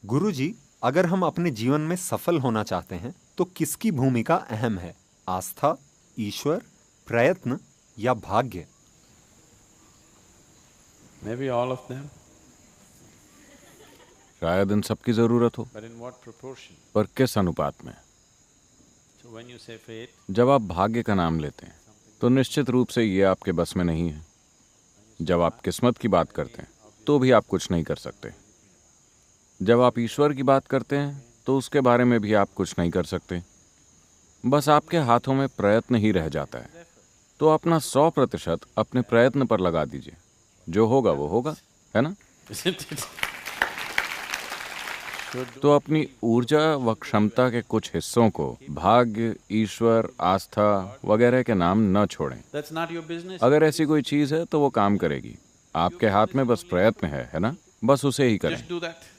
गुरुजी, अगर हम अपने जीवन में सफल होना चाहते हैं तो किसकी भूमिका अहम है? आस्था, ईश्वर, प्रयत्न या भाग्य? Maybe all of them, शायद इन सब की जरूरत हो, but in what proportion? पर किस अनुपात में? So when you say fate, जब आप भाग्य का नाम लेते हैं तो निश्चित रूप से ये आपके बस में नहीं है। जब आप किस्मत की बात करते हैं तो भी आप कुछ नहीं कर सकते। जब आप ईश्वर की बात करते हैं तो उसके बारे में भी आप कुछ नहीं कर सकते। बस आपके हाथों में प्रयत्न ही रह जाता है। तो अपना 100% अपने प्रयत्न पर लगा दीजिए। जो होगा वो होगा, है ना? isn't it? तो अपनी ऊर्जा व क्षमता के कुछ हिस्सों को भाग्य, ईश्वर, आस्था वगैरह के नाम न छोड़ें। That's not your business. अगर ऐसी कोई चीज है तो वो काम करेगी। आपके हाथ में बस प्रयत्न है ना? बस उसे ही करें। Just do that.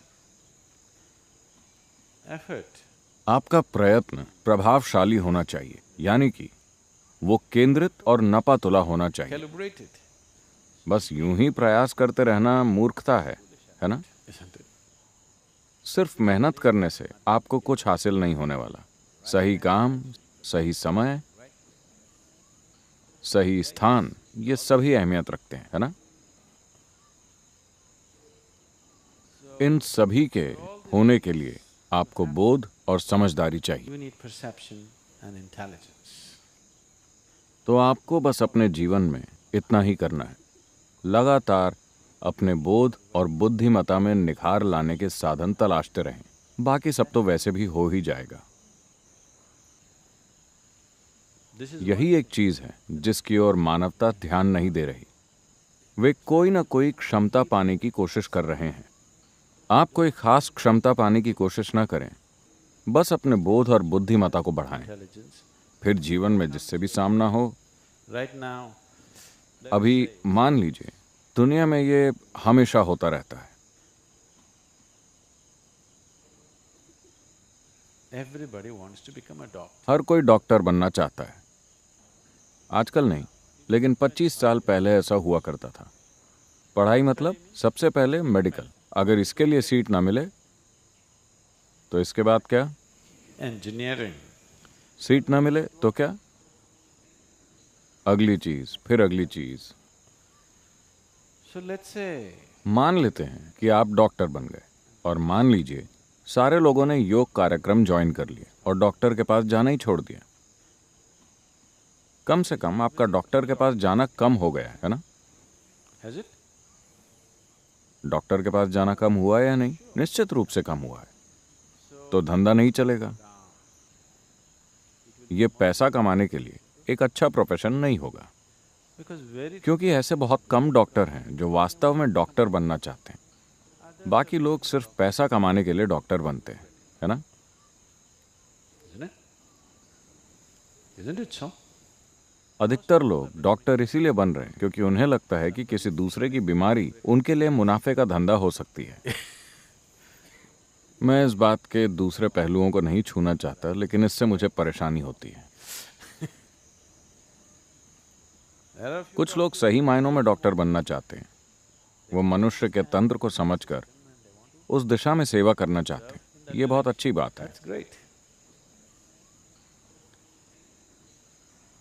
Effort. आपका प्रयत्न प्रभावशाली होना चाहिए, यानी कि वो केंद्रित और नपातुला होना चाहिए। Calibrate it, बस यूं ही प्रयास करते रहना मूर्खता है ना? isn't it? सिर्फ मेहनत करने से आपको कुछ हासिल नहीं होने वाला। सही काम, सही समय, सही स्थान, ये सभी अहमियत रखते हैं, है ना? इन सभी के होने के लिए आपको बोध और समझदारी चाहिए। You need perception and intelligence. तो आपको बस अपने जीवन में इतना ही करना है, लगातार अपने बोध और बुद्धिमत्ता में निखार लाने के साधन तलाशते रहें। बाकी सब तो वैसे भी हो ही जाएगा। This is यही एक चीज है जिसकी ओर मानवता ध्यान नहीं दे रही। वे कोई ना कोई क्षमता पाने की कोशिश कर रहे हैं। आप कोई खास क्षमता पाने की कोशिश ना करें, बस अपने बोध और बुद्धिमत्ता को बढ़ाएं। intelligence. फिर जीवन में जिससे भी सामना हो। Right now, अभी मान लीजिए दुनिया में ये हमेशा होता रहता है। everybody wants to become a doctor. हर कोई डॉक्टर बनना चाहता है। आजकल नहीं, लेकिन 25 साल पहले ऐसा हुआ करता था। पढ़ाई मतलब सबसे पहले मेडिकल। अगर इसके लिए सीट ना मिले तो इसके बाद क्या? Engineering. सीट ना मिले तो क्या? अगली चीज, फिर अगली चीज। So let's say मान लेते हैं कि आप डॉक्टर बन गए, और मान लीजिए सारे लोगों ने योग कार्यक्रम ज्वाइन कर लिए और डॉक्टर के पास जाना ही छोड़ दिया। कम से कम आपका डॉक्टर के पास जाना कम हो गया है ना? has it? डॉक्टर के पास जाना कम हुआ है या नहीं? निश्चित रूप से कम हुआ है। तो धंधा नहीं चलेगा। ये पैसा कमाने के लिए एक अच्छा प्रोफेशन नहीं होगा, Because very क्योंकि ऐसे बहुत कम डॉक्टर हैं जो वास्तव में डॉक्टर बनना चाहते हैं। बाकी लोग सिर्फ पैसा कमाने के लिए डॉक्टर बनते हैं, है ना? isn't it? Isn't it so? अधिकतर लोग डॉक्टर इसीलिए बन रहे हैं क्योंकि उन्हें लगता है कि किसी दूसरे की बीमारी उनके लिए मुनाफे का धंधा हो सकती है। मैं इस बात के दूसरे पहलुओं को नहीं छूना चाहता, लेकिन इससे मुझे परेशानी होती है। There are few कुछ लोग सही मायनों में डॉक्टर बनना चाहते हैं। वो मनुष्य के तंत्र को समझकर उस दिशा में सेवा करना चाहते हैं। ये बहुत अच्छी बात है। That's great.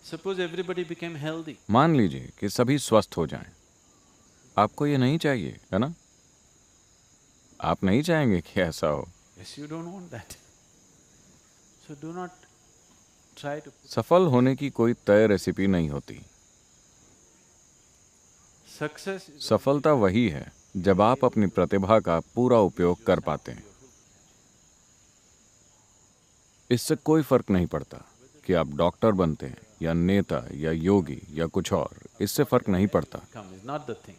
Suppose everybody became healthy. मान लीजिए कि सभी स्वस्थ हो जाएं। आपको ये नहीं चाहिए, है ना? आप नहीं चाहेंगे कि ऐसा हो। Yes, you don't want that. So do not try to. सफल होने की कोई तय रेसिपी नहीं होती। Success is सफलता वही है जब आप अपनी प्रतिभा का पूरा उपयोग कर पाते हैं। इससे कोई फर्क नहीं पड़ता कि आप डॉक्टर बनते हैं या नेता या योगी या कुछ और। इससे फर्क नहीं पड़ता। come is not the thing.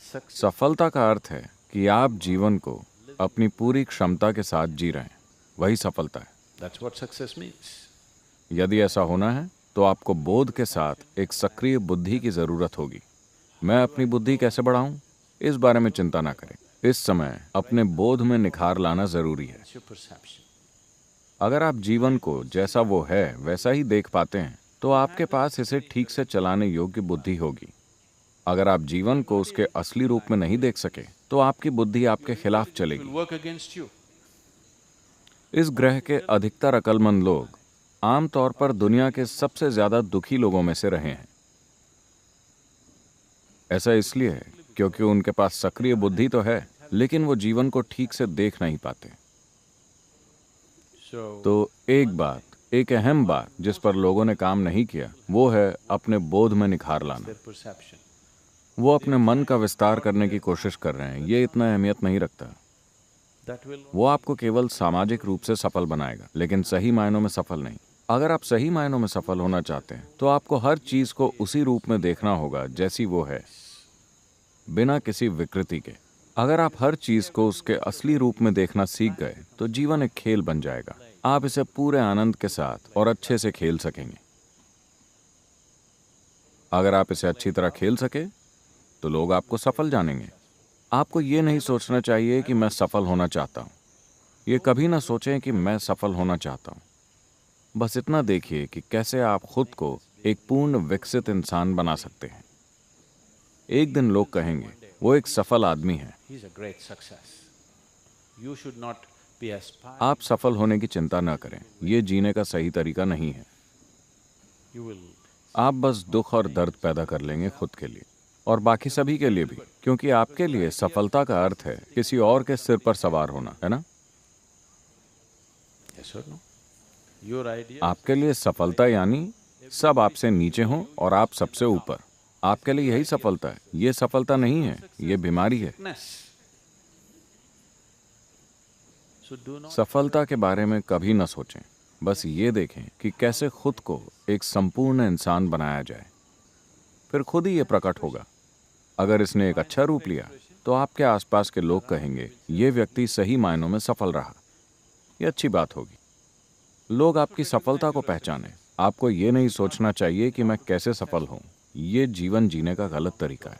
Success. सफलता का अर्थ है कि आप जीवन को अपनी पूरी क्षमता के साथ जी रहे हैं। वही सफलता है। That's what success means. यदि ऐसा होना है तो आपको बोध के साथ एक सक्रिय बुद्धि की जरूरत होगी। मैं अपनी बुद्धि कैसे बढ़ाऊं, इस बारे में चिंता ना करें। इस समय अपने बोध में निखार लाना जरूरी है। It's your perception. अगर आप जीवन को जैसा वो है वैसा ही देख पाते हैं तो आपके पास इसे ठीक से चलाने योग्य बुद्धि होगी। अगर आप जीवन को उसके असली रूप में नहीं देख सके तो आपकी बुद्धि आपके खिलाफ It चलेगी। will work against you. इस ग्रह के अधिकतर अक्लमंद लोग आमतौर पर दुनिया के सबसे ज्यादा दुखी लोगों में से रहे हैं। ऐसा इसलिए है क्योंकि उनके पास सक्रिय बुद्धि तो है, लेकिन वो जीवन को ठीक से देख नहीं पाते। तो एक अहम बात जिस पर लोगों ने काम नहीं किया वो है अपने बोध में निखार लाना। वो अपने मन का विस्तार करने की कोशिश कर रहे हैं। ये इतना अहमियत नहीं रखता। वो आपको केवल सामाजिक रूप से सफल बनाएगा, लेकिन सही मायनों में सफल नहीं। अगर आप सही मायनों में सफल होना चाहते हैं तो आपको हर चीज को उसी रूप में देखना होगा जैसी वो है, बिना किसी विकृति के। अगर आप हर चीज को उसके असली रूप में देखना सीख गए तो जीवन एक खेल बन जाएगा। आप इसे पूरे आनंद के साथ और अच्छे से खेल सकेंगे। अगर आप इसे अच्छी तरह खेल सके तो लोग आपको सफल जानेंगे। आपको ये नहीं सोचना चाहिए कि मैं सफल होना चाहता हूँ। ये कभी ना सोचें कि मैं सफल होना चाहता हूँ। बस इतना देखिए कि कैसे आप खुद को एक पूर्ण विकसित इंसान बना सकते हैं। एक दिन लोग कहेंगे वो एक सफल आदमी है। आप सफल होने की चिंता न करें। ये जीने का सही तरीका नहीं है। आप बस दुख और दर्द पैदा कर लेंगे खुद के लिए और बाकी सभी के लिए भी, क्योंकि आपके लिए सफलता का अर्थ है किसी और के सिर पर सवार होना, है ना? आपके लिए सफलता यानी सब आपसे नीचे हों और आप सबसे ऊपर। आपके लिए यही सफलता है। ये सफलता नहीं है, ये बीमारी है। सफलता के बारे में कभी न सोचें। बस ये देखें कि कैसे खुद को एक संपूर्ण इंसान बनाया जाए। फिर खुद ही ये प्रकट होगा। अगर इसने एक अच्छा रूप लिया तो आपके आसपास के लोग कहेंगे ये व्यक्ति सही मायनों में सफल रहा। ये अच्छी बात होगी। लोग आपकी सफलता को पहचानें। आपको ये नहीं सोचना चाहिए कि मैं कैसे सफल हूं। ये जीवन जीने का गलत तरीका है।